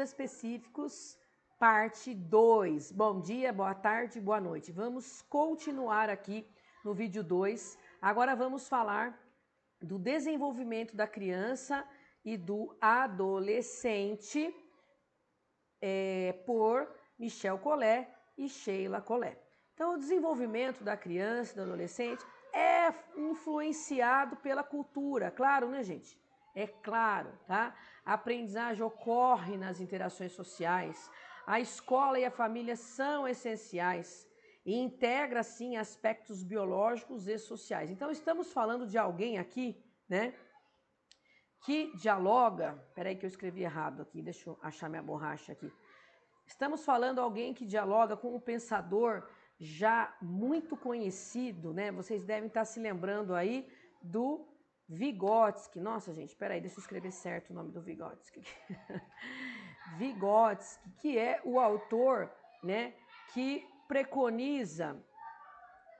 Específicos, parte 2. Bom dia, boa tarde, boa noite. Vamos continuar aqui no vídeo 2. Agora vamos falar do desenvolvimento da criança e do adolescente por Michel Collet e Sheila Collet. Então, o desenvolvimento da criança e do adolescente é influenciado pela cultura, claro, né, gente? É claro, tá? A aprendizagem ocorre nas interações sociais. A escola e a família são essenciais e integra, sim, aspectos biológicos e sociais. Então, estamos falando de alguém aqui, né, que dialoga... Peraí que eu escrevi errado aqui, deixa eu achar minha borracha aqui. Estamos falando de alguém que dialoga com um pensador já muito conhecido, né? Vocês devem estar se lembrando aí do Vygotsky. Nossa, gente, peraí, deixa eu escrever certo o nome do Vygotsky. Vygotsky, que é o autor, né, que preconiza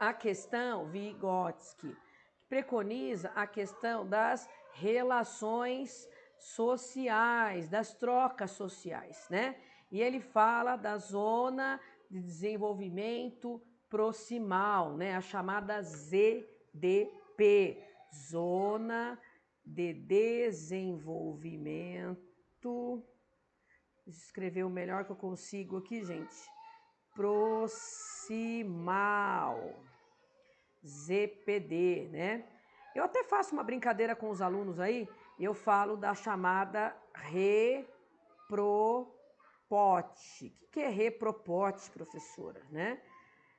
a questão, Vygotsky, que preconiza a questão das relações sociais, das trocas sociais, né? E ele fala da zona de desenvolvimento proximal, né? A chamada ZDP, Zona de Desenvolvimento. Deixa eu escrever o melhor que eu consigo aqui, gente. Proximal. ZPD, né? Eu até faço uma brincadeira com os alunos aí, eu falo da chamada repropote. O que é repropote, professora, né?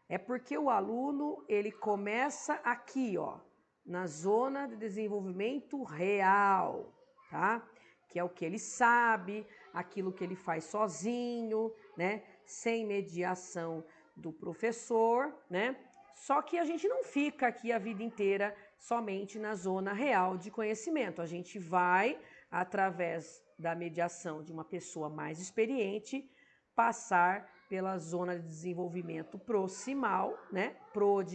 É porque o aluno, ele começa aqui, ó, na zona de desenvolvimento real, tá? Que é o que ele sabe, aquilo que ele faz sozinho, né? Sem mediação do professor, né? Só que a gente não fica aqui a vida inteira somente na zona real de conhecimento. A gente vai, através da mediação de uma pessoa mais experiente, passar pela zona de desenvolvimento proximal, né?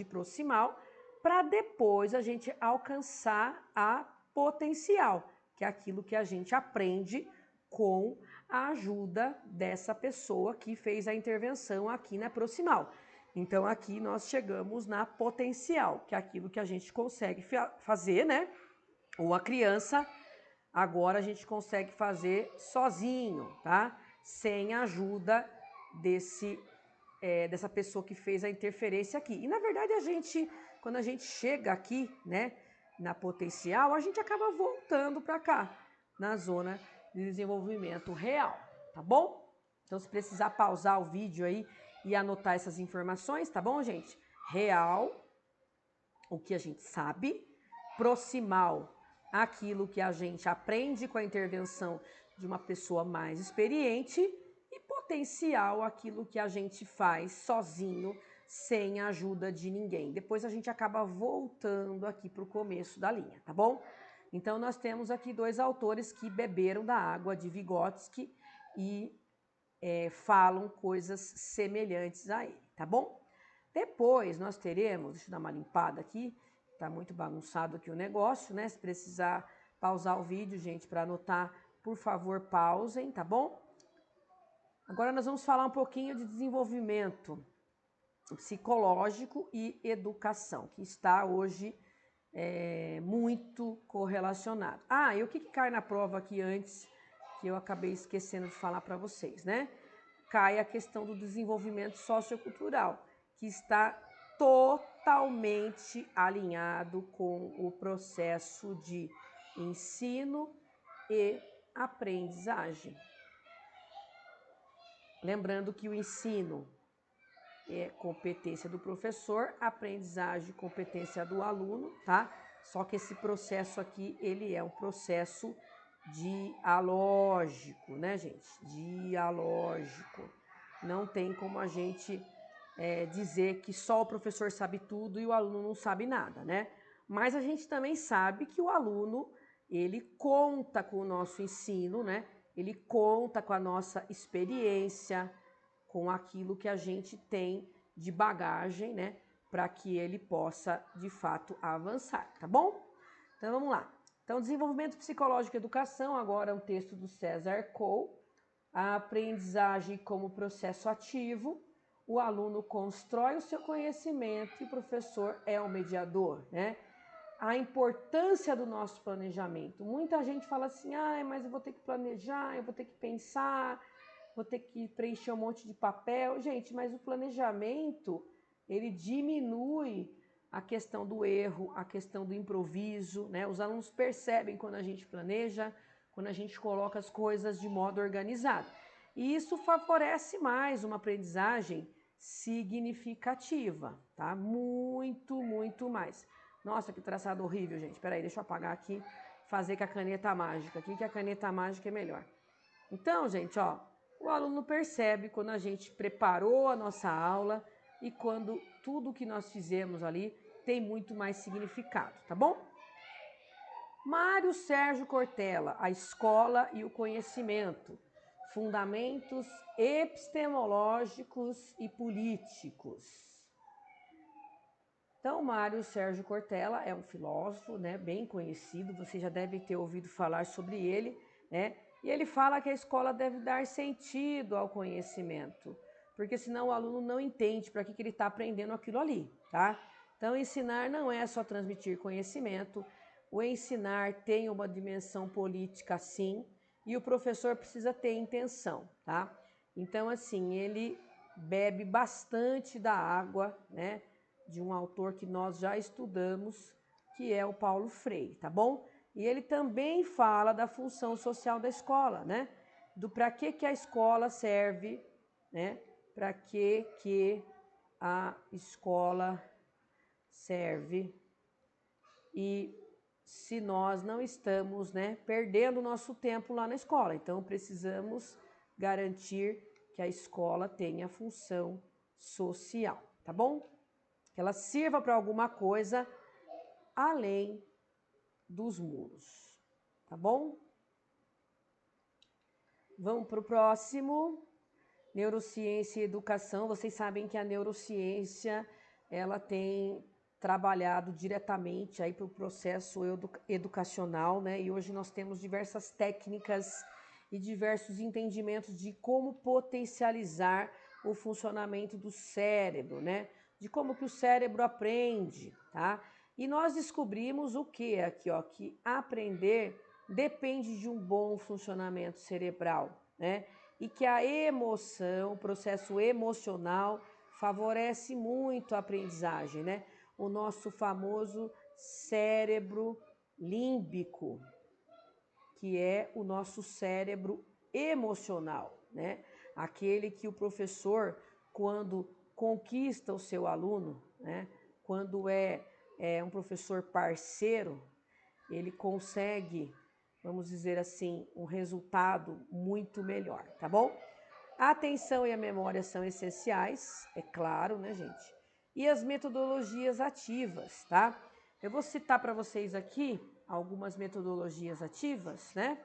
Proximal, para depois a gente alcançar a potencial, que é aquilo que a gente aprende com a ajuda dessa pessoa que fez a intervenção aqui na proximal. Então, aqui nós chegamos na potencial, que é aquilo que a gente consegue fazer, né? Ou a criança, agora a gente consegue fazer sozinho, tá? Sem a ajuda dessa pessoa que fez a interferência aqui. E, na verdade, quando a gente chega aqui, né, na potencial, a gente acaba voltando para cá, na zona de desenvolvimento real, tá bom? Então, se precisar pausar o vídeo aí e anotar essas informações, tá bom, gente? Real, o que a gente sabe. Proximal, aquilo que a gente aprende com a intervenção de uma pessoa mais experiente. E potencial, aquilo que a gente faz sozinho, sem a ajuda de ninguém. Depois a gente acaba voltando aqui para o começo da linha, tá bom? Então, nós temos aqui dois autores que beberam da água de Vygotsky e falam coisas semelhantes a ele, tá bom? Depois nós teremos, deixa eu dar uma limpada aqui, tá muito bagunçado aqui o negócio, né? Se precisar pausar o vídeo, gente, para anotar, por favor, pausem, tá bom? Agora nós vamos falar um pouquinho de desenvolvimento psicológico e educação, que está hoje muito correlacionado. Ah, e o que cai na prova aqui antes, que eu acabei esquecendo de falar para vocês, né? Cai a questão do desenvolvimento sociocultural, que está totalmente alinhado com o processo de ensino e aprendizagem. Lembrando que o ensino é competência do professor, aprendizagem, competência do aluno, tá? Só que esse processo aqui, ele é um processo dialógico, né, gente? Dialógico. Não tem como a gente dizer que só o professor sabe tudo e o aluno não sabe nada, né? Mas a gente também sabe que o aluno, ele conta com o nosso ensino, né? Ele conta com a nossa experiência, com aquilo que a gente tem de bagagem, né? Para que ele possa, de fato, avançar, tá bom? Então, vamos lá. Então, desenvolvimento psicológico e educação, agora é um texto do César Cole, a aprendizagem como processo ativo, o aluno constrói o seu conhecimento e o professor é o mediador, né? A importância do nosso planejamento. Muita gente fala assim, mas eu vou ter que planejar, eu vou ter que pensar, vou ter que preencher um monte de papel. Gente, mas o planejamento, ele diminui a questão do erro, a questão do improviso, né? Os alunos percebem quando a gente planeja, quando a gente coloca as coisas de modo organizado. E isso favorece mais uma aprendizagem significativa, tá? Muito, muito mais. Nossa, que traçado horrível, gente. Peraí, deixa eu apagar aqui, fazer com a caneta mágica aqui, que a caneta mágica é melhor. Então, gente, ó, o aluno percebe quando a gente preparou a nossa aula e quando tudo que nós fizemos ali tem muito mais significado, tá bom? Mário Sérgio Cortella, A Escola e o Conhecimento, Fundamentos Epistemológicos e Políticos. Então, Mário Sérgio Cortella é um filósofo, né, bem conhecido, você já deve ter ouvido falar sobre ele, né? E ele fala que a escola deve dar sentido ao conhecimento, porque senão o aluno não entende para que ele está aprendendo aquilo ali, tá? Então, ensinar não é só transmitir conhecimento, o ensinar tem uma dimensão política sim, e o professor precisa ter intenção, tá? Então, assim, ele bebe bastante da água, né, de um autor que nós já estudamos, que é o Paulo Freire, tá bom? E ele também fala da função social da escola, né? Do para que a escola serve, né? Para que a escola serve e se nós não estamos, né, perdendo nosso tempo lá na escola. Então, precisamos garantir que a escola tenha função social, tá bom? Que ela sirva para alguma coisa além dos muros, tá bom? Vamos para o próximo, neurociência e educação. Vocês sabem que a neurociência, ela tem trabalhado diretamente aí para o processo educacional, né? E hoje nós temos diversas técnicas e diversos entendimentos de como potencializar o funcionamento do cérebro, né? De como que o cérebro aprende, tá? E nós descobrimos o que aqui, ó, que aprender depende de um bom funcionamento cerebral, né? E que a emoção, o processo emocional, favorece muito a aprendizagem, né? O nosso famoso cérebro límbico, que é o nosso cérebro emocional, né? Aquele que o professor, quando conquista o seu aluno, né? Quando é um professor parceiro, ele consegue, vamos dizer assim, um resultado muito melhor, tá bom? A atenção e a memória são essenciais, é claro, né, gente? E as metodologias ativas, tá? Eu vou citar para vocês aqui algumas metodologias ativas, né?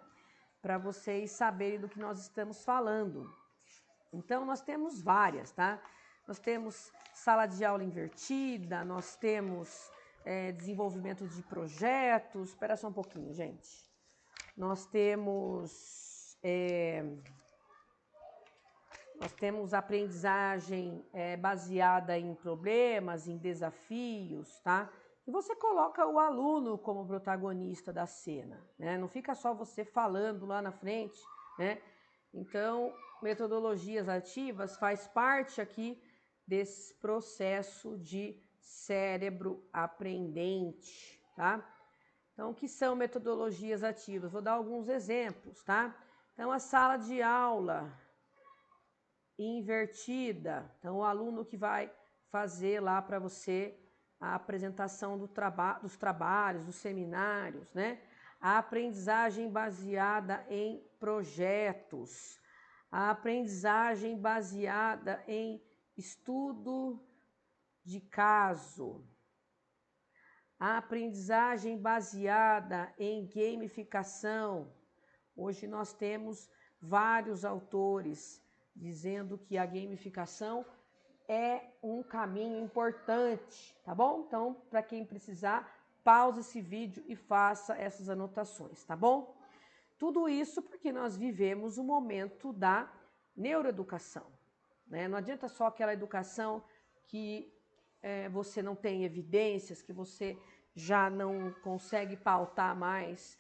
Para vocês saberem do que nós estamos falando. Então, nós temos várias, tá? Nós temos sala de aula invertida, nós temos desenvolvimento de projetos. Espera só um pouquinho, gente. Nós temos aprendizagem baseada em problemas, em desafios, tá? E você coloca o aluno como protagonista da cena, né? Não fica só você falando lá na frente, né? Então, metodologias ativas faz parte aqui desse processo de cérebro aprendente, tá? Então, o que são metodologias ativas? Vou dar alguns exemplos, tá? Então, a sala de aula invertida. Então, o aluno que vai fazer lá para você a apresentação dos trabalhos, dos seminários, né? A aprendizagem baseada em projetos, a aprendizagem baseada em estudo de caso, a aprendizagem baseada em gamificação. Hoje nós temos vários autores dizendo que a gamificação é um caminho importante, tá bom? Então, para quem precisar, pause esse vídeo e faça essas anotações, tá bom? Tudo isso porque nós vivemos o momento da neuroeducação, né? Não adianta só aquela educação que você não tem evidências, que você já não consegue pautar mais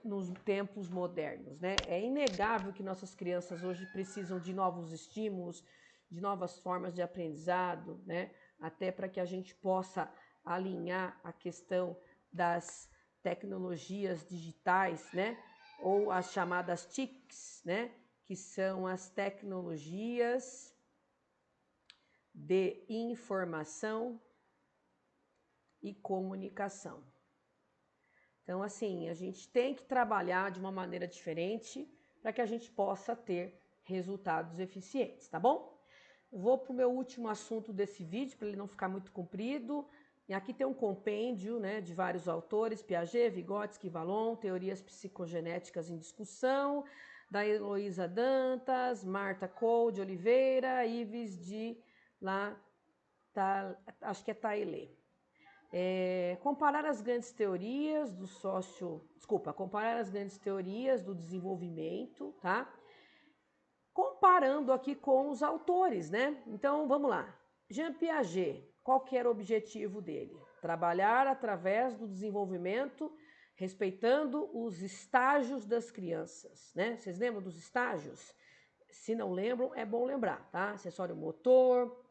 nos tempos modernos, né? É inegável que nossas crianças hoje precisam de novos estímulos, de novas formas de aprendizado, né? Até para que a gente possa alinhar a questão das tecnologias digitais, né? Ou as chamadas TICs, né? Que são as tecnologias de informação e comunicação. Então, assim, a gente tem que trabalhar de uma maneira diferente para que a gente possa ter resultados eficientes, tá bom? Vou para o meu último assunto desse vídeo, para ele não ficar muito comprido. E aqui tem um compêndio, né, de vários autores, Piaget, Vygotsky, Vallon, Teorias Psicogenéticas em Discussão, da Heloísa Dantas, Marta Cole de Oliveira, Ives de acho que é Taillet. Comparar as grandes teorias comparar as grandes teorias do desenvolvimento, tá? Comparando aqui com os autores, né? Então, vamos lá. Jean Piaget, qual que era o objetivo dele? Trabalhar através do desenvolvimento, respeitando os estágios das crianças, né? Vocês lembram dos estágios? Se não lembram, é bom lembrar, tá? Acessório motor,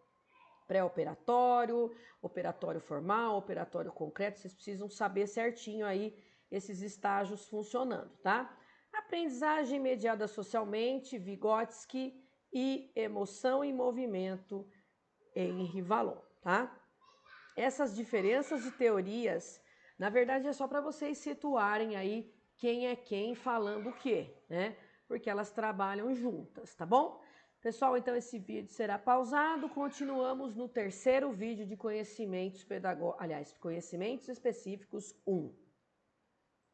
pré-operatório, operatório formal, operatório concreto, vocês precisam saber certinho aí esses estágios funcionando, tá? Aprendizagem mediada socialmente, Vygotsky, e emoção e movimento, Henri Vallon, tá? Essas diferenças de teorias, na verdade, é só para vocês situarem aí quem é quem falando o quê, né? Porque elas trabalham juntas, tá bom? Pessoal, então esse vídeo será pausado. Continuamos no terceiro vídeo de conhecimentos pedagógicos, conhecimentos específicos 1.